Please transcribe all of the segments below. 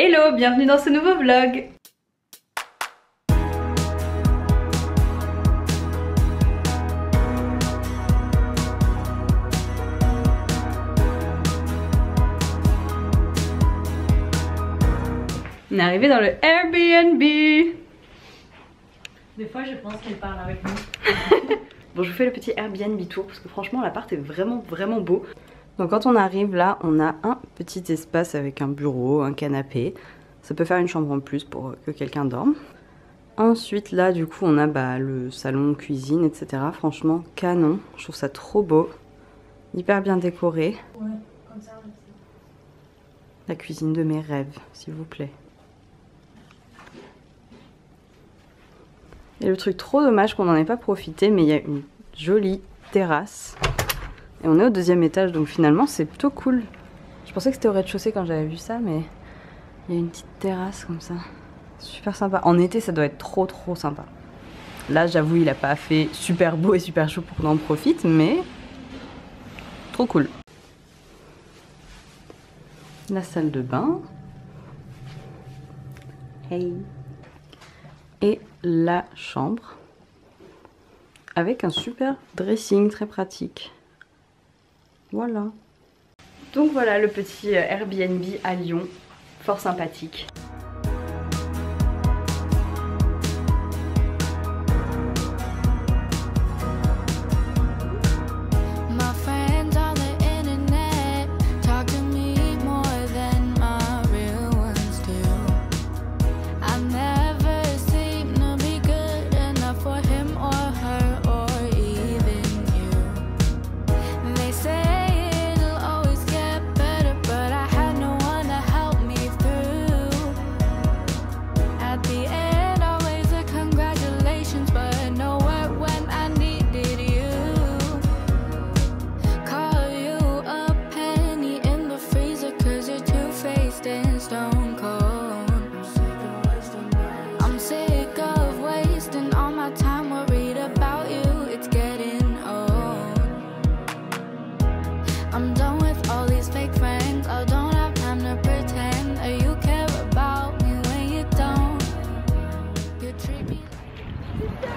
Hello, bienvenue dans ce nouveau vlog. On est arrivé dans le Airbnb. Des fois je pense qu'elle parle avec nous. Bon, je vous fais le petit Airbnb tour parce que franchement l'appart est vraiment beau. Donc quand on arrive là, on a un petit espace avec un bureau, un canapé. Ça peut faire une chambre en plus pour que quelqu'un dorme. Ensuite là du coup on a le salon, cuisine, etc. Franchement canon, je trouve ça trop beau. Hyper bien décoré. Ouais, comme ça aussi. La cuisine de mes rêves, s'il vous plaît. Et le truc trop dommage qu'on n'en ait pas profité, mais il y a une jolie terrasse. Et on est au deuxième étage, donc finalement c'est plutôt cool. Je pensais que c'était au rez-de-chaussée quand j'avais vu ça, mais il y a une petite terrasse comme ça. Super sympa. En été ça doit être trop sympa. Là j'avoue il a pas fait super beau et super chaud pour qu'on en profite, mais trop cool. La salle de bain. Hey. Et la chambre. Avec un super dressing très pratique. Voilà. Donc voilà le petit Airbnb à Lyon. Fort sympathique.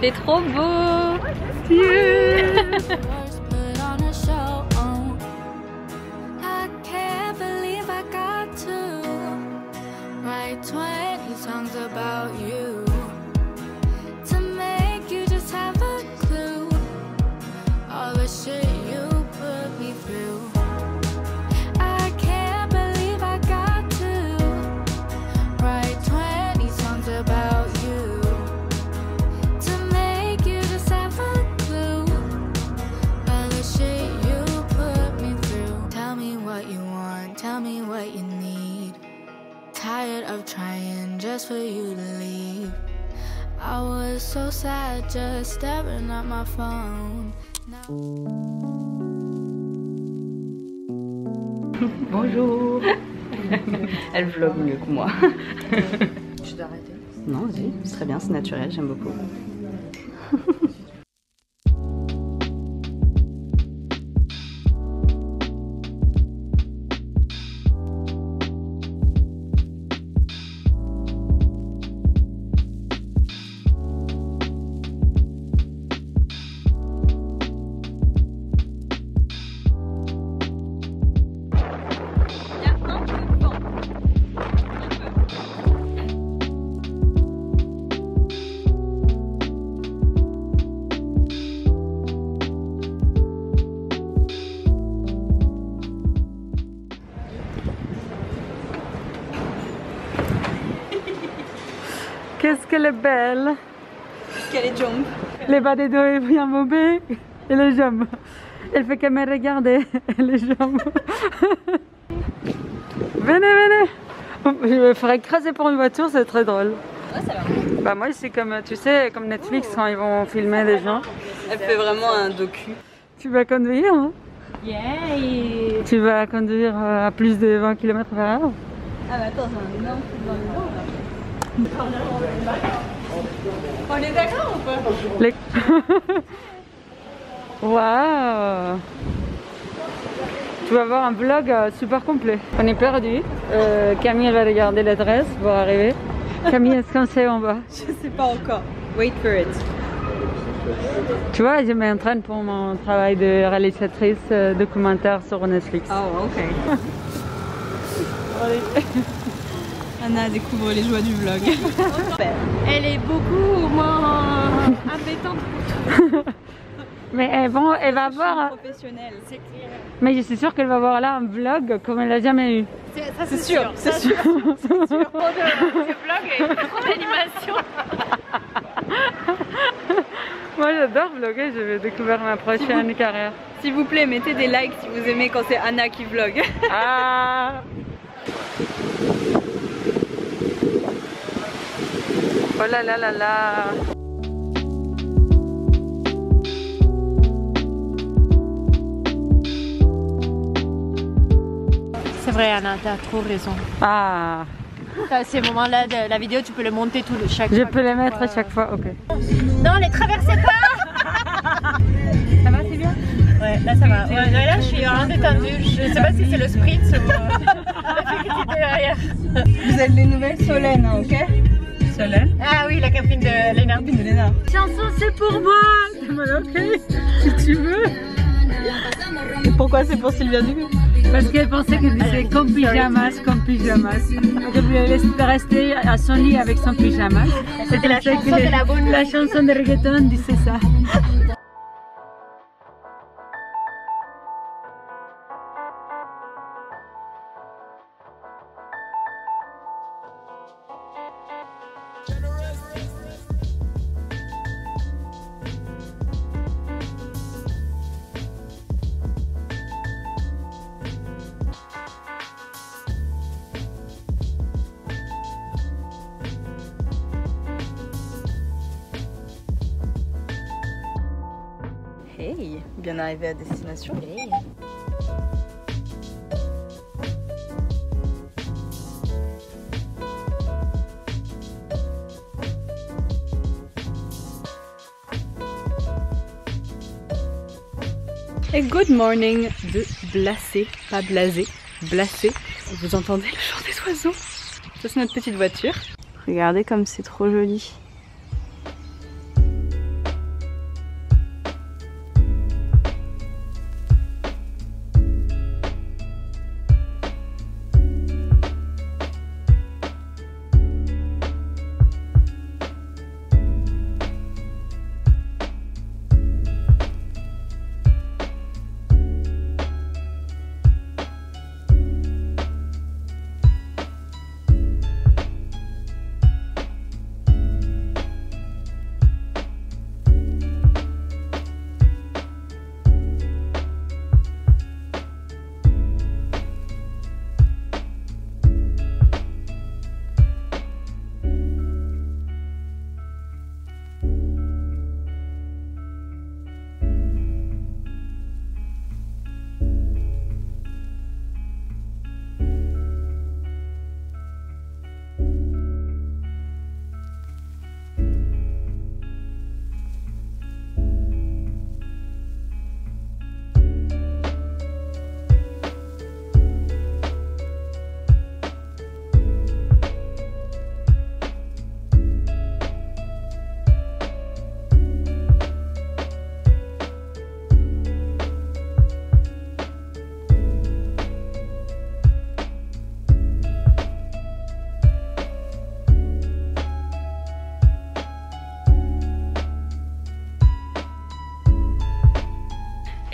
C'est trop beau! Yeah. Just for you to leave. I was so sad just staring at my phone. Bonjour. Elle vlog mieux que moi. Tu dois arrêter. Non, vas-y, c'est très bien, c'est naturel, j'aime beaucoup. Qu'est-ce qu'elle est belle! Qu'est-ce qu'elle est jump! Les bas des dos est bien bobé et les jambes. Elle fait qu'elle me regarder les jambes. Venez! Je me ferais écraser pour une voiture, c'est très drôle. Ouais, ça va. Bah moi c'est comme, tu sais, comme Netflix quand ils vont filmer des gens. Elle fait vraiment un docu. Tu vas conduire, hein? Yeah! Tu vas conduire à plus de 20 km/h. Ah bah attends, c'est un énorme truc dans le dos là. On est d'accord ou pas? Waouh! Tu vas voir un vlog super complet. On est perdu. Camille elle va regarder l'adresse pour arriver. Camille, est-ce qu'on sait où on va? Je sais pas encore. Wait for it. Tu vois, je m'entraîne pour mon travail de réalisatrice documentaire sur Netflix. Oh, ok. Anna découvre les joies du vlog. Elle est beaucoup moins appétante. Mais elle va voir. Professionnelle. C'est clair. Mais je suis sûre qu'elle va voir là un vlog comme elle n'a jamais eu. Ça c'est sûr. C'est sûr. Trop de vlog et trop d'animation. Moi j'adore vlogger, je vais découvrir ma prochaine carrière. S'il vous plaît, mettez des likes si vous aimez quand c'est Anna qui vlog. Ah. Oh là là là là. C'est vrai Anna, t'as trop raison. Ah. Ces moments-là de la vidéo, tu peux les monter chaque fois. Je peux les mettre à chaque fois, ok. Non, les traversez pas. Ça va, c'est bien? Ouais, là ça va. Ouais, là je suis vraiment détendue. Je sais pas si c'est le sprint ou la fluidité derrière. Vous êtes les nouvelles Solène, hein, ok? Solène? Ah oui, la copine de Léna. De Léna. Chanson, c'est pour moi! Ok, si tu veux. Et pourquoi c'est pour Sylvia Dubu? Parce qu'elle pensait qu'elle disait comme pyjamas, comme pyjamas. Donc elle voulait rester à son lit avec son pyjamas. C'était la chanson de la bonne La chanson de reggaeton disait ça. Hey, bien arrivé à destination. Hey. Et good morning de Blacé, pas Blasé, Blacé. Vous entendez le chant des oiseaux? Ça c'est notre petite voiture. Regardez comme c'est trop joli.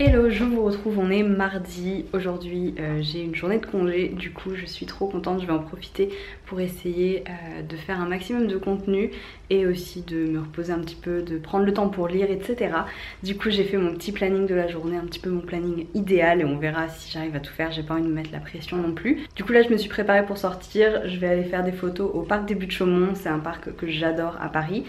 Hello, je vous retrouve, on est mardi. Aujourd'hui j'ai une journée de congé, du coup je suis trop contente, je vais en profiter pour essayer de faire un maximum de contenu et aussi de me reposer un petit peu, de prendre le temps pour lire, etc. Du coup j'ai fait mon petit planning de la journée, un petit peu mon planning idéal et on verra si j'arrive à tout faire, j'ai pas envie de me mettre la pression non plus. Du coup là je me suis préparée pour sortir, je vais aller faire des photos au parc des Buttes-Chaumont, c'est un parc que j'adore à Paris.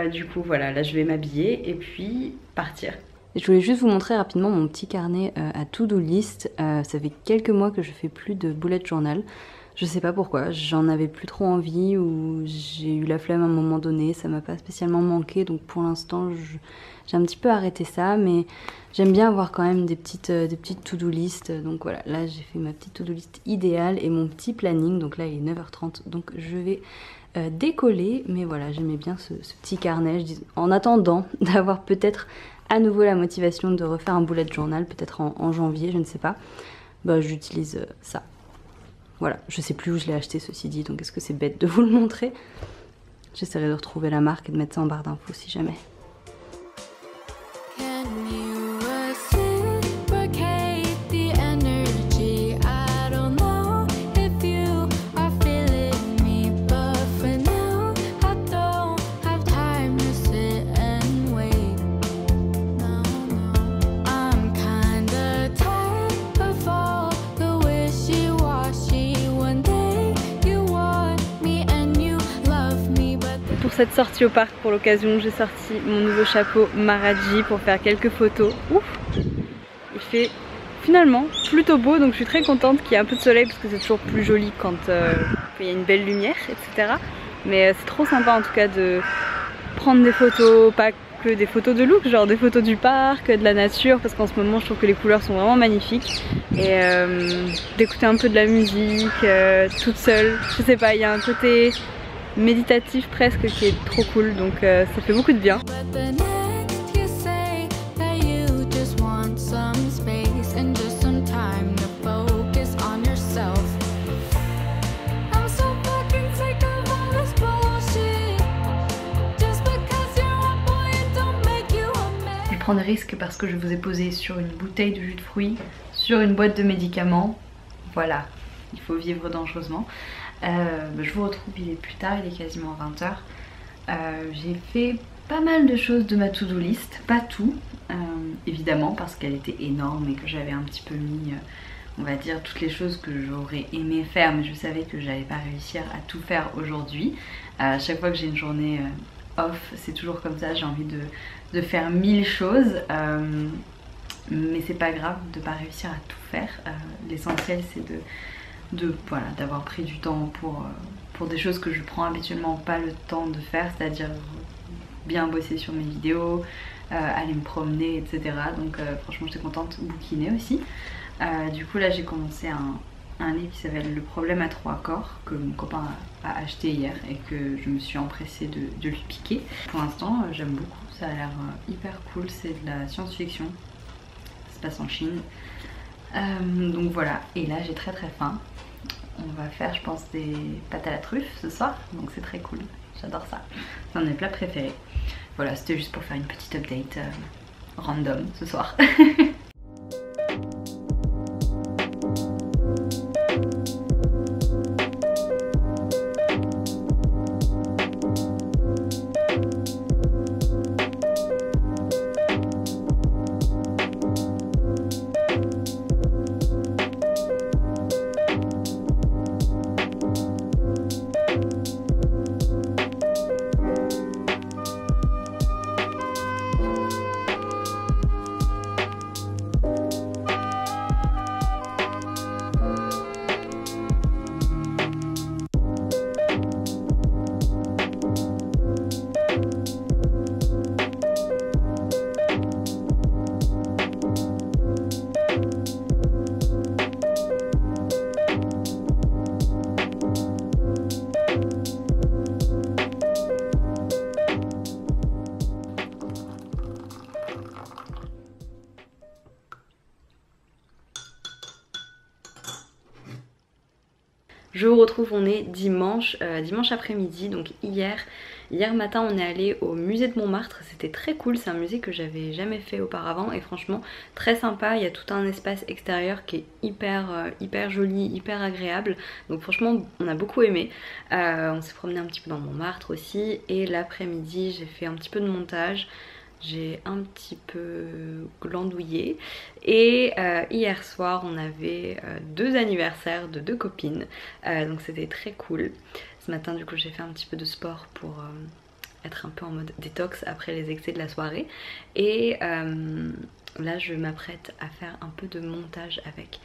Du coup voilà, là je vais m'habiller et puis partir. Je voulais juste vous montrer rapidement mon petit carnet à to-do list. Ça fait quelques mois que je fais plus de bullet journal. Je sais pas pourquoi, j'en avais plus trop envie ou j'ai eu la flemme à un moment donné, ça m'a pas spécialement manqué, donc pour l'instant j'ai un petit peu arrêté ça, mais j'aime bien avoir quand même des petites to-do list. Donc voilà, là j'ai fait ma petite to-do list idéale et mon petit planning, donc là il est 9h30, donc je vais décoller, mais voilà, j'aimais bien ce petit carnet, en attendant d'avoir peut-être à nouveau la motivation de refaire un bullet journal, peut-être en janvier, je ne sais pas, bah j'utilise ça. Voilà, je sais plus où je l'ai acheté ceci dit, donc est-ce que c'est bête de vous le montrer? J'essaierai de retrouver la marque et de mettre ça en barre d'infos si jamais. Pour cette sortie au parc, pour l'occasion, j'ai sorti mon nouveau chapeau Maharaji pour faire quelques photos. Ouf, il fait finalement plutôt beau, donc je suis très contente qu'il y ait un peu de soleil parce que c'est toujours plus joli quand il y a une belle lumière, etc. Mais c'est trop sympa en tout cas de prendre des photos, pas que des photos de look, genre des photos du parc, de la nature, parce qu'en ce moment je trouve que les couleurs sont vraiment magnifiques. Et d'écouter un peu de la musique toute seule, je sais pas, il y a un côté méditatif presque qui est trop cool, donc ça fait beaucoup de bien. Je prends des risques parce que je vous ai posé sur une bouteille de jus de fruits, sur une boîte de médicaments, voilà, il faut vivre dangereusement. Je vous retrouve, il est plus tard, il est quasiment 20h. J'ai fait pas mal de choses de ma to-do list, pas tout, évidemment parce qu'elle était énorme et que j'avais un petit peu mis, on va dire, toutes les choses que j'aurais aimé faire, mais je savais que j'allais pas réussir à tout faire aujourd'hui. Chaque fois que j'ai une journée off, c'est toujours comme ça, j'ai envie de faire 1000 choses, mais c'est pas grave de pas réussir à tout faire. L'essentiel c'est voilà, d'avoir pris du temps pour des choses que je prends habituellement pas le temps de faire, c'est-à-dire bien bosser sur mes vidéos, aller me promener, etc. Donc franchement j'étais contente, bouquiner aussi. Du coup là j'ai commencé un livre qui s'appelle Le problème à 3 corps, que mon copain a acheté hier et que je me suis empressée de lui piquer. Pour l'instant j'aime beaucoup, ça a l'air hyper cool, c'est de la science-fiction, ça se passe en Chine. Donc voilà, et là j'ai très faim. On va faire je pense des pâtes à la truffe ce soir, donc c'est très cool, j'adore ça, c'est un de mes plats préférés. Voilà, c'était juste pour faire une petite update random ce soir. Je vous retrouve, on est dimanche après-midi, donc hier matin on est allé au musée de Montmartre, c'était très cool, c'est un musée que j'avais jamais fait auparavant et franchement très sympa, il y a tout un espace extérieur qui est hyper joli, hyper agréable, donc franchement on a beaucoup aimé. On s'est promené un petit peu dans Montmartre aussi et l'après-midi j'ai fait un petit peu de montage. J'ai un petit peu glandouillé et hier soir on avait 2 anniversaires de 2 copines, donc c'était très cool. Ce matin du coup j'ai fait un petit peu de sport pour être un peu en mode détox après les excès de la soirée et là je m'apprête à faire un peu de montage avec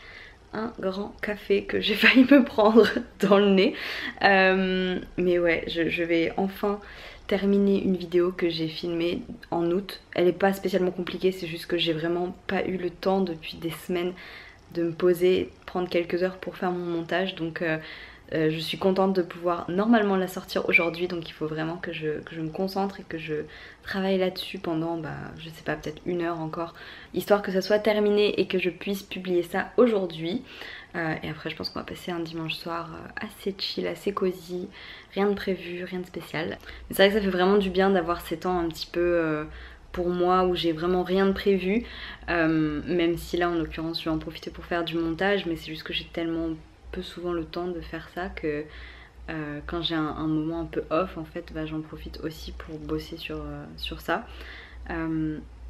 un grand café que j'ai failli me prendre dans le nez. Mais ouais, je vais enfin terminer une vidéo que j'ai filmée en août. Elle n'est pas spécialement compliquée, c'est juste que j'ai vraiment pas eu le temps depuis des semaines de me poser, prendre quelques heures pour faire mon montage. Donc je suis contente de pouvoir normalement la sortir aujourd'hui, donc il faut vraiment que je me concentre et que je travaille là-dessus pendant, je sais pas, peut-être 1 heure encore, histoire que ça soit terminé et que je puisse publier ça aujourd'hui. Et après je pense qu'on va passer un dimanche soir assez chill, assez cosy, rien de prévu, rien de spécial. Mais c'est vrai que ça fait vraiment du bien d'avoir ces temps un petit peu pour moi où j'ai vraiment rien de prévu, même si là en l'occurrence je vais en profiter pour faire du montage, mais c'est juste que j'ai tellement peu souvent le temps de faire ça que quand j'ai un moment un peu off en fait, j'en profite aussi pour bosser sur ça.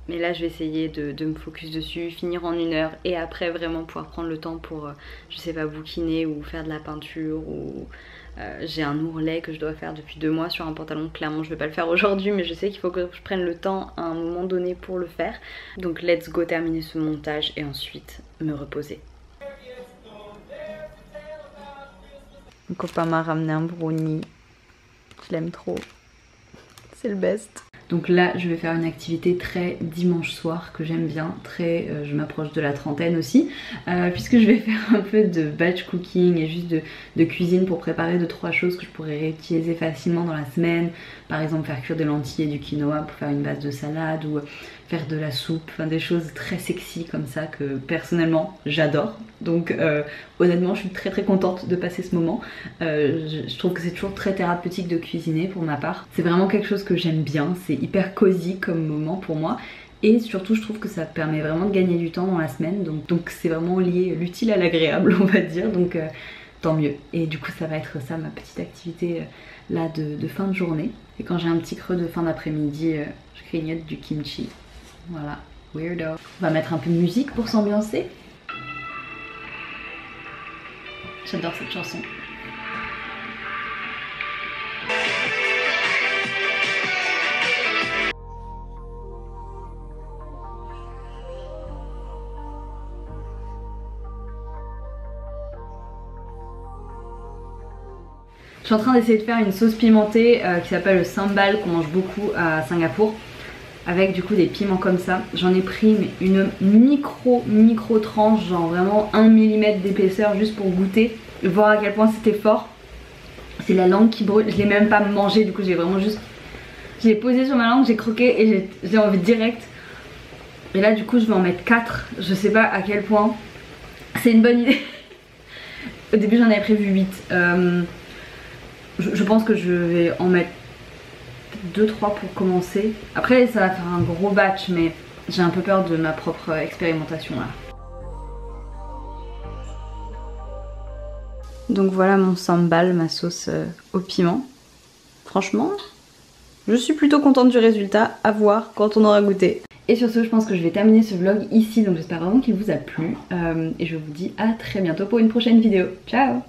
Mais là je vais essayer de me focus dessus, finir en 1 heure et après vraiment pouvoir prendre le temps pour je sais pas, bouquiner ou faire de la peinture ou j'ai un ourlet que je dois faire depuis 2 mois sur un pantalon. Clairement je vais pas le faire aujourd'hui, mais je sais qu'il faut que je prenne le temps à un moment donné pour le faire. Donc let's go terminer ce montage et ensuite me reposer. Mon copain m'a ramené un brownie, je l'aime trop, c'est le best. Donc là je vais faire une activité très dimanche soir que j'aime bien, très je m'approche de la trentaine aussi, puisque je vais faire un peu de batch cooking et juste de cuisine pour préparer 2-3 choses que je pourrais réutiliser facilement dans la semaine. Par exemple faire cuire des lentilles et du quinoa pour faire une base de salade, ou faire de la soupe, enfin des choses très sexy comme ça que personnellement j'adore. Donc honnêtement je suis très contente de passer ce moment. Je trouve que c'est toujours très thérapeutique de cuisiner pour ma part. C'est vraiment quelque chose que j'aime bien, c'est hyper cosy comme moment pour moi. Et surtout je trouve que ça permet vraiment de gagner du temps dans la semaine. Donc c'est vraiment lié l'utile à l'agréable on va dire. Donc tant mieux. Et du coup ça va être ça ma petite activité là de fin de journée. Et quand j'ai un petit creux de fin d'après-midi, je grignote du kimchi. Voilà, weirdo. On va mettre un peu de musique pour s'ambiancer. J'adore cette chanson. Je suis en train d'essayer de faire une sauce pimentée qui s'appelle le sambal, qu'on mange beaucoup à Singapour, avec du coup des piments comme ça. J'en ai pris mais une micro tranche, genre vraiment 1 mm d'épaisseur, juste pour goûter, voir à quel point c'était fort. C'est la langue qui brûle, je l'ai même pas mangé, du coup j'ai vraiment juste... Je l'ai posé sur ma langue, j'ai croqué et j'ai envie direct. Et là du coup je vais en mettre 4, je sais pas à quel point c'est une bonne idée. Au début j'en avais prévu 8. Je pense que je vais en mettre 2-3 pour commencer. Après ça va faire un gros batch, mais j'ai un peu peur de ma propre expérimentation là. Donc voilà mon sambal, ma sauce au piment. Franchement, je suis plutôt contente du résultat, à voir quand on aura goûté. Et sur ce, je pense que je vais terminer ce vlog ici, donc j'espère vraiment qu'il vous a plu. Et je vous dis à très bientôt pour une prochaine vidéo. Ciao!